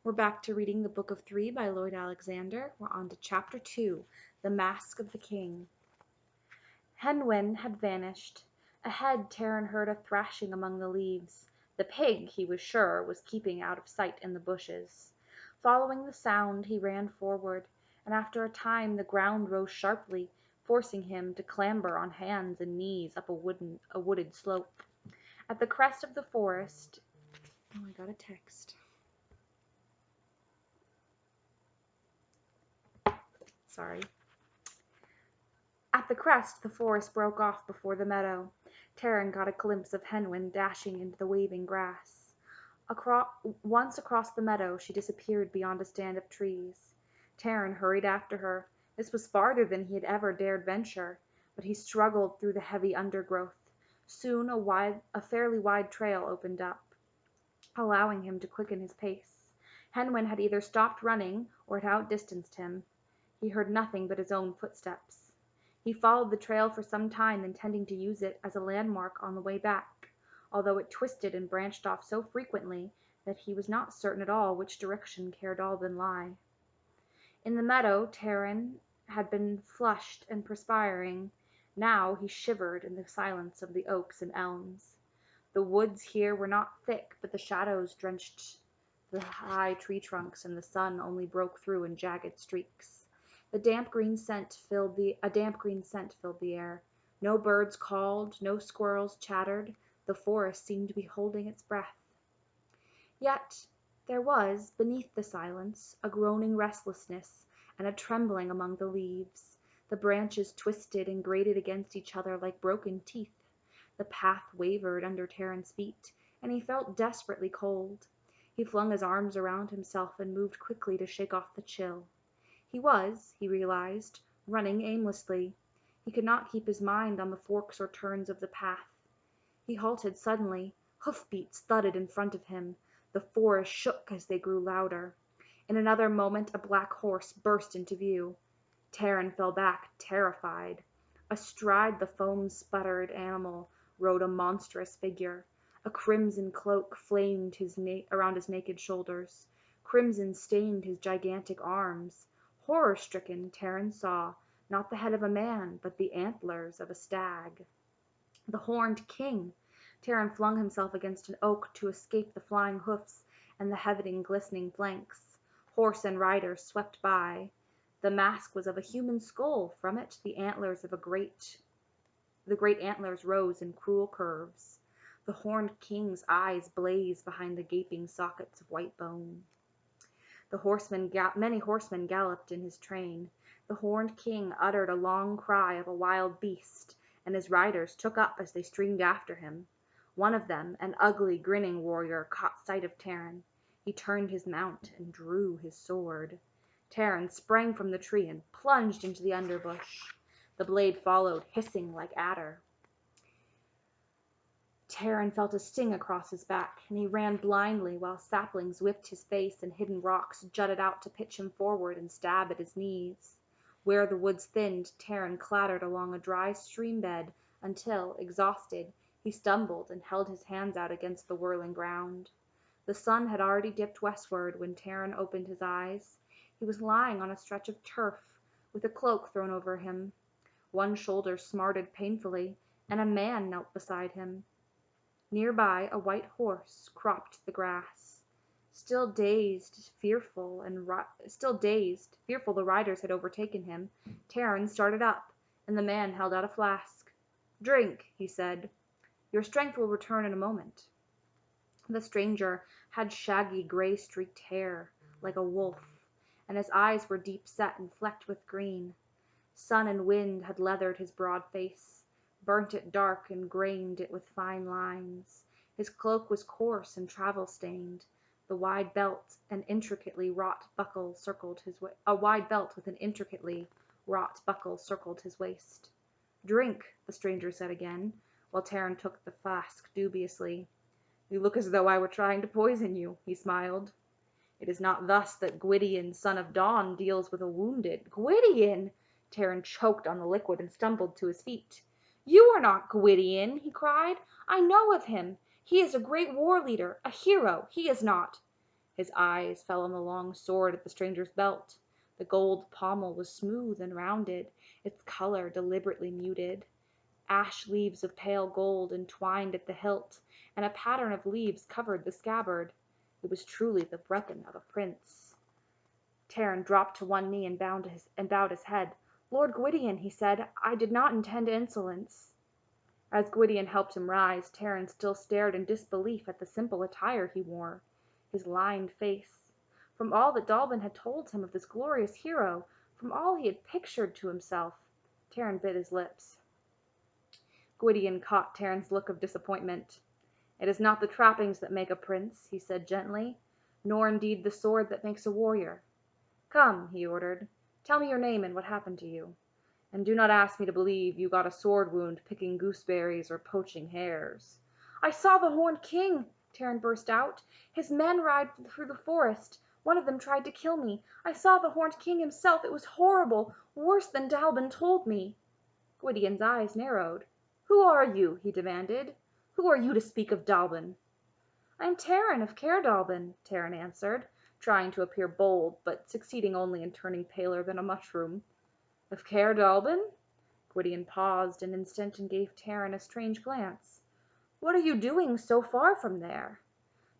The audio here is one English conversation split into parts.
We're back to reading the Book of Three by Lloyd Alexander. We're on to Chapter 2, The Mask of the King. Henwin had vanished. Ahead, Taran heard a thrashing among the leaves. The pig, he was sure, was keeping out of sight in the bushes. Following the sound, he ran forward, and after a time the ground rose sharply, forcing him to clamber on hands and knees up a wooded slope. At the crest of the forest, I got a text. Sorry. At the crest the forest broke off before the meadow. Taran got a glimpse of Henwin dashing into the waving grass. Once across the meadow she disappeared beyond a stand of trees. Taran hurried after her. This was farther than he had ever dared venture, but he struggled through the heavy undergrowth. Soon a fairly wide trail opened up, allowing him to quicken his pace. Henwin had either stopped running or had outdistanced him. He heard nothing but his own footsteps. He followed the trail for some time, intending to use it as a landmark on the way back, although it twisted and branched off so frequently that he was not certain at all which direction Caerdalben lay. In the meadow Taran had been flushed and perspiring. Now he shivered in the silence of the oaks and elms. The woods here were not thick, but the shadows drenched the high tree trunks, and the sun only broke through in jagged streaks. A damp green scent filled the air. No birds called, no squirrels chattered. The forest seemed to be holding its breath. Yet there was, beneath the silence, a groaning restlessness and a trembling among the leaves. The branches twisted and grated against each other like broken teeth. The path wavered under Taran's feet, and he felt desperately cold. He flung his arms around himself and moved quickly to shake off the chill. He was, he realized, running aimlessly. He could not keep his mind on the forks or turns of the path. He halted suddenly. Hoofbeats thudded in front of him. The forest shook as they grew louder. In another moment a black horse burst into view. Taran fell back, terrified. Astride the foam-sputtered animal rode a monstrous figure. A crimson cloak flamed around his naked shoulders. Crimson stained his gigantic arms. Horror-stricken, Taran saw, not the head of a man, but the antlers of a stag. The horned king! Taran flung himself against an oak to escape the flying hoofs and the heaving, glistening flanks. Horse and rider swept by. The mask was of a human skull. From it the great antlers rose in cruel curves. The horned king's eyes blazed behind the gaping sockets of white bone. Many horsemen galloped in his train. The horned king uttered a long cry of a wild beast, and his riders took up as they streamed after him. One of them, an ugly, grinning warrior, caught sight of Taran. He turned his mount and drew his sword. Taran sprang from the tree and plunged into the underbush. The blade followed, hissing like adder. Taran felt a sting across his back, and he ran blindly while saplings whipped his face and hidden rocks jutted out to pitch him forward and stab at his knees. Where the woods thinned, Taran clattered along a dry stream bed until, exhausted, he stumbled and held his hands out against the whirling ground. The sun had already dipped westward when Taran opened his eyes. He was lying on a stretch of turf, with a cloak thrown over him. One shoulder smarted painfully, and a man knelt beside him. Nearby a white horse cropped the grass. Still dazed, fearful the riders had overtaken him, Taran started up, and the man held out a flask. "Drink," he said. "Your strength will return in a moment." The stranger had shaggy gray-streaked hair, like a wolf, and his eyes were deep-set and flecked with green. Sun and wind had leathered his broad face, burnt it dark and grained it with fine lines. His cloak was coarse and travel-stained. A wide belt with an intricately wrought buckle circled his waist. "Drink," the stranger said again, while Taran took the flask dubiously. "You look as though I were trying to poison you," he smiled. "It is not thus that Gwydion, son of Dawn, deals with a wounded." "Gwydion!" Taran choked on the liquid and stumbled to his feet. "You are not Gwydion!" he cried. "I know of him. He is a great war leader, a hero. He is not." His eyes fell on the long sword at the stranger's belt. The gold pommel was smooth and rounded, its color deliberately muted. Ash leaves of pale gold entwined at the hilt, and a pattern of leaves covered the scabbard. It was truly the weapon of a prince. Taran dropped to one knee and bowed his head. "Lord Gwydion," he said, "I did not intend insolence." As Gwydion helped him rise, Taran still stared in disbelief at the simple attire he wore, his lined face. From all that Dallben had told him of this glorious hero, from all he had pictured to himself, Taran bit his lips. Gwydion caught Taran's look of disappointment. "It is not the trappings that make a prince," he said gently, "nor indeed the sword that makes a warrior. Come," he ordered, "tell me your name and what happened to you. And do not ask me to believe you got a sword wound picking gooseberries or poaching hares." "I saw the Horned King!" Taran burst out. "His men ride through the forest. One of them tried to kill me. I saw the Horned King himself. It was horrible, worse than Dallben told me." Gwydion's eyes narrowed. "Who are you?" he demanded. "Who are you to speak of Dallben?" "I am Taran of Caer Dallben," Taran answered, trying to appear bold, but succeeding only in turning paler than a mushroom. "Of Caer Dallben?" Gwydion paused an instant and gave Taran a strange glance. "What are you doing so far from there?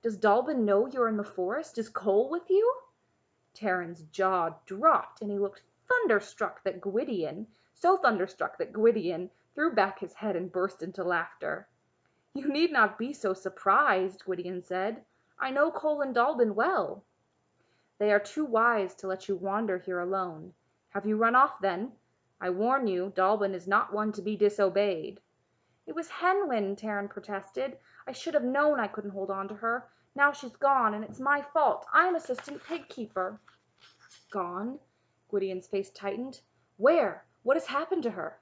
Does Dallben know you're in the forest? Is Cole with you?" Taran's jaw dropped, and he looked so thunderstruck that Gwydion threw back his head and burst into laughter. "You need not be so surprised," Gwydion said. "I know Cole and Dallben well. They are too wise to let you wander here alone. Have you run off, then? I warn you, Dallben is not one to be disobeyed." "It was Henwen," Taran protested. "I should have known I couldn't hold on to her. Now she's gone, and it's my fault. I'm assistant pig keeper." "Gone?" Gwydion's face tightened. "Where? What has happened to her?"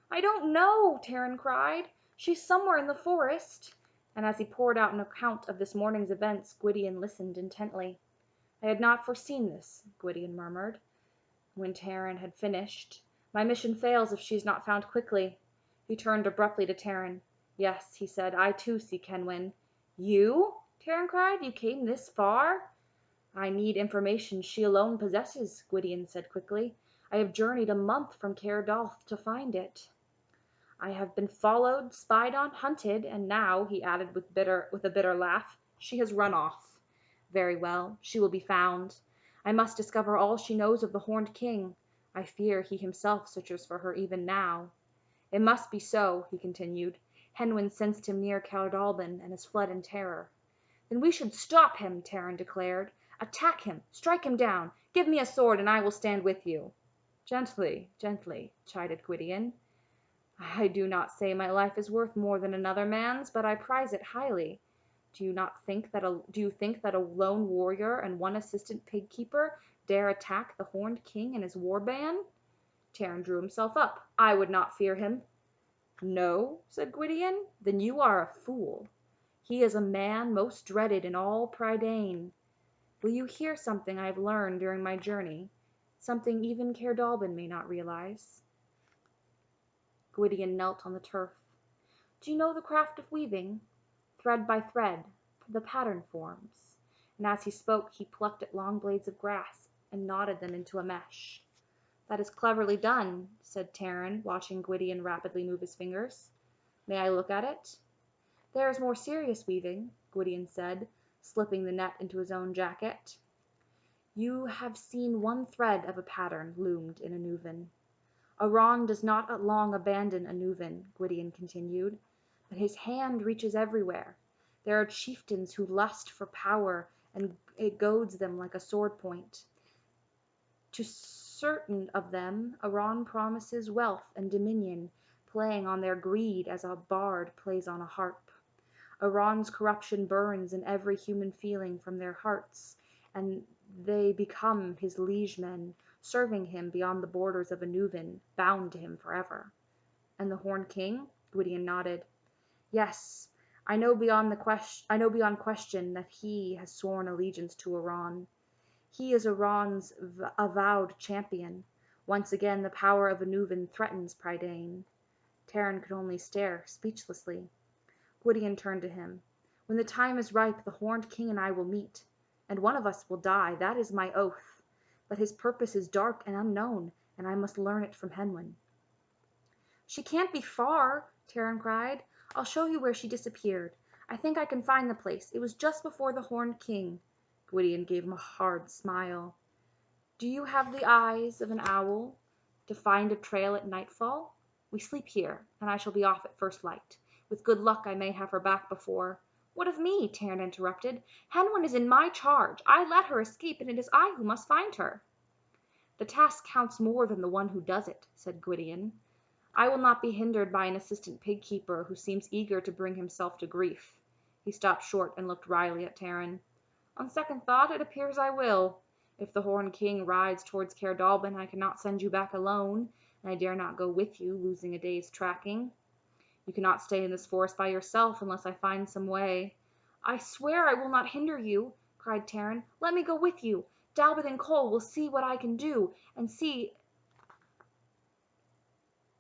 "I don't know," Taran cried. "She's somewhere in the forest." And as he poured out an account of this morning's events, Gwydion listened intently. "I had not foreseen this," Gwydion murmured, when Taran had finished. "My mission fails if she is not found quickly." He turned abruptly to Taran. "Yes," he said, "I too seek Henwen." "You?" Taran cried. "You came this far?" "I need information she alone possesses," Gwydion said quickly. "I have journeyed a month from Caer Dalth to find it. I have been followed, spied on, hunted, and now," he added with a bitter laugh, "she has run off. Very well, she will be found. I must discover all she knows of the Horned King. I fear he himself searches for her even now. It must be so," he continued. "Henwen sensed him near Caer Dallben and has fled in terror." "Then we should stop him," Taran declared. "Attack him, strike him down. Give me a sword and I will stand with you." "Gently, gently," chided Gwydion. "I do not say my life is worth more than another man's, but I prize it highly. Do you think that a lone warrior and one assistant pig keeper dare attack the Horned King and his war band?" Taran drew himself up. "I would not fear him." "No?" said Gwydion. "Then you are a fool. He is a man most dreaded in all Prydain. Will you hear something I have learned during my journey, something even Caer Dallben may not realize?" Gwydion knelt on the turf. "Do you know the craft of weaving? Thread by thread, the pattern forms." And as he spoke he plucked at long blades of grass and knotted them into a mesh. "That is cleverly done," said Taran, watching Gwydion rapidly move his fingers. "May I look at it?" "There is more serious weaving," Gwydion said, slipping the net into his own jacket. "You have seen one thread of a pattern loomed in a Nuven. Aran does not long abandon a Nuven," Gwydion continued, "but his hand reaches everywhere. There are chieftains who lust for power, and it goads them like a sword point. To certain of them Aran promises wealth and dominion, playing on their greed as a bard plays on a harp. Aran's corruption burns in every human feeling from their hearts, and they become his liegemen, serving him beyond the borders of a Nuven, bound to him forever." "And the Horned King?" Gwydion nodded. "Yes, I know beyond question that he has sworn allegiance to Aran. He is Aran's avowed champion. Once again the power of a Nuven threatens Prydain." Taran could only stare, speechlessly. Gwydion turned to him. "When the time is ripe, the Horned King and I will meet. and one of us will die, that is my oath. But his purpose is dark and unknown, and I must learn it from Henwin." "She can't be far," Taryn cried. "I'll show you where she disappeared. I think I can find the place. It was just before the Horned King." Gwydion gave him a hard smile. "Do you have the eyes of an owl to find a trail at nightfall? We sleep here, and I shall be off at first light. With good luck I may have her back before—" "What of me?" Taryn interrupted. "Henwin is in my charge. I let her escape, and it is I who must find her." "The task counts more than the one who does it," said Gwydion. "I will not be hindered by an assistant pig keeper who seems eager to bring himself to grief." He stopped short and looked wryly at Taryn. "On second thought, it appears I will. If the Horned King rides towards Cair Dallben, I cannot send you back alone, and I dare not go with you, losing a day's tracking. You cannot stay in this forest by yourself unless I find some way." "I swear I will not hinder you," cried Taryn. "Let me go with you. Dallben and Cole will see what I can do, and see—"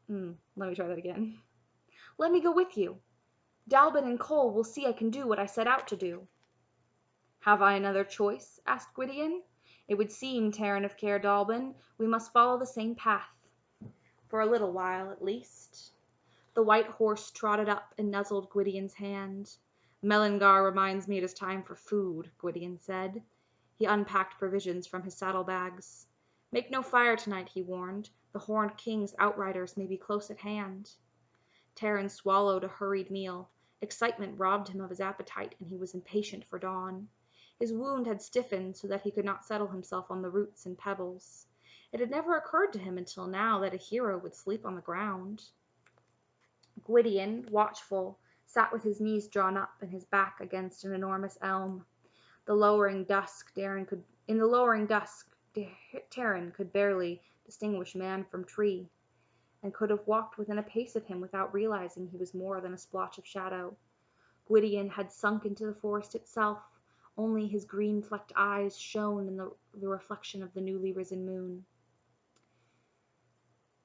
let me try that again. "Let me go with you. Dallben and Cole will see I can do what I set out to do." "Have I another choice?" asked Gwydion. "It would seem, Taryn of Cair Dallben, we must follow the same path. For a little while, at least." The white horse trotted up and nuzzled Gwydion's hand. "Melingar reminds me it is time for food," Gwydion said. He unpacked provisions from his saddlebags. "Make no fire tonight," he warned. "The Horned King's outriders may be close at hand." Taryn swallowed a hurried meal. Excitement robbed him of his appetite, and he was impatient for dawn. His wound had stiffened so that he could not settle himself on the roots and pebbles. It had never occurred to him until now that a hero would sleep on the ground. Gwydion, watchful, sat with his knees drawn up and his back against an enormous elm. In the lowering dusk, Taryn could barely distinguish man from tree, and could have walked within a pace of him without realizing he was more than a splotch of shadow. Gwydion had sunk into the forest itself, only his green-flecked eyes shone in the reflection of the newly risen moon.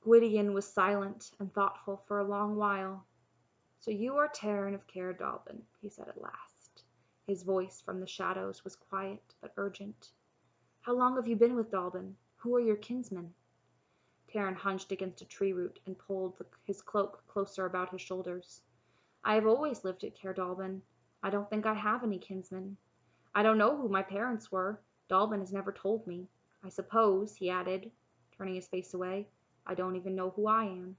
Gwydion was silent and thoughtful for a long while. "So you are Taryn of Cair Dallben," he said at last. His voice from the shadows was quiet but urgent. "How long have you been with Dallben? Who are your kinsmen?" Taryn hunched against a tree root and pulled his cloak closer about his shoulders. "I have always lived at Cair Dallben. I don't think I have any kinsmen. I don't know who my parents were. Dallben has never told me. I suppose," he added, turning his face away, "I don't even know who I am."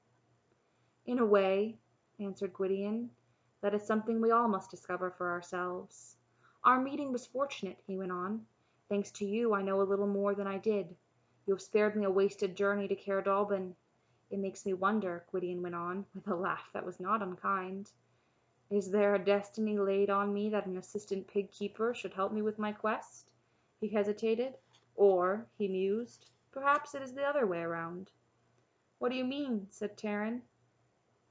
"In a way," answered Gwydion, "that is something we all must discover for ourselves. Our meeting was fortunate," he went on. "Thanks to you I know a little more than I did. You have spared me a wasted journey to Cair Dallben. It makes me wonder," Gwydion went on, with a laugh that was not unkind, "is there a destiny laid on me that an assistant pig keeper should help me with my quest?" He hesitated. "Or," he mused, "perhaps it is the other way around." "What do you mean?" said Taryn.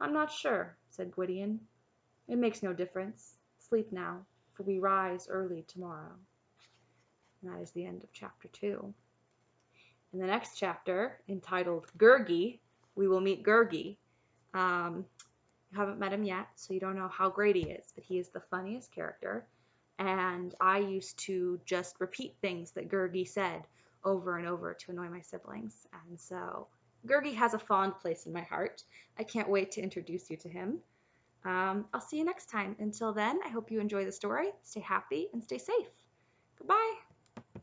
"I'm not sure," said Gwydion. "It makes no difference. Sleep now, for we rise early tomorrow." And that is the end of chapter 2. In the next chapter, entitled Gurgi, we will meet Gurgi. You haven't met him yet, so you don't know how great he is, but he is the funniest character. And I used to just repeat things that Gurgi said over and over to annoy my siblings. And so Gurgi has a fond place in my heart. I can't wait to introduce you to him. I'll see you next time. Until then, I hope you enjoy the story. Stay happy and stay safe. Goodbye.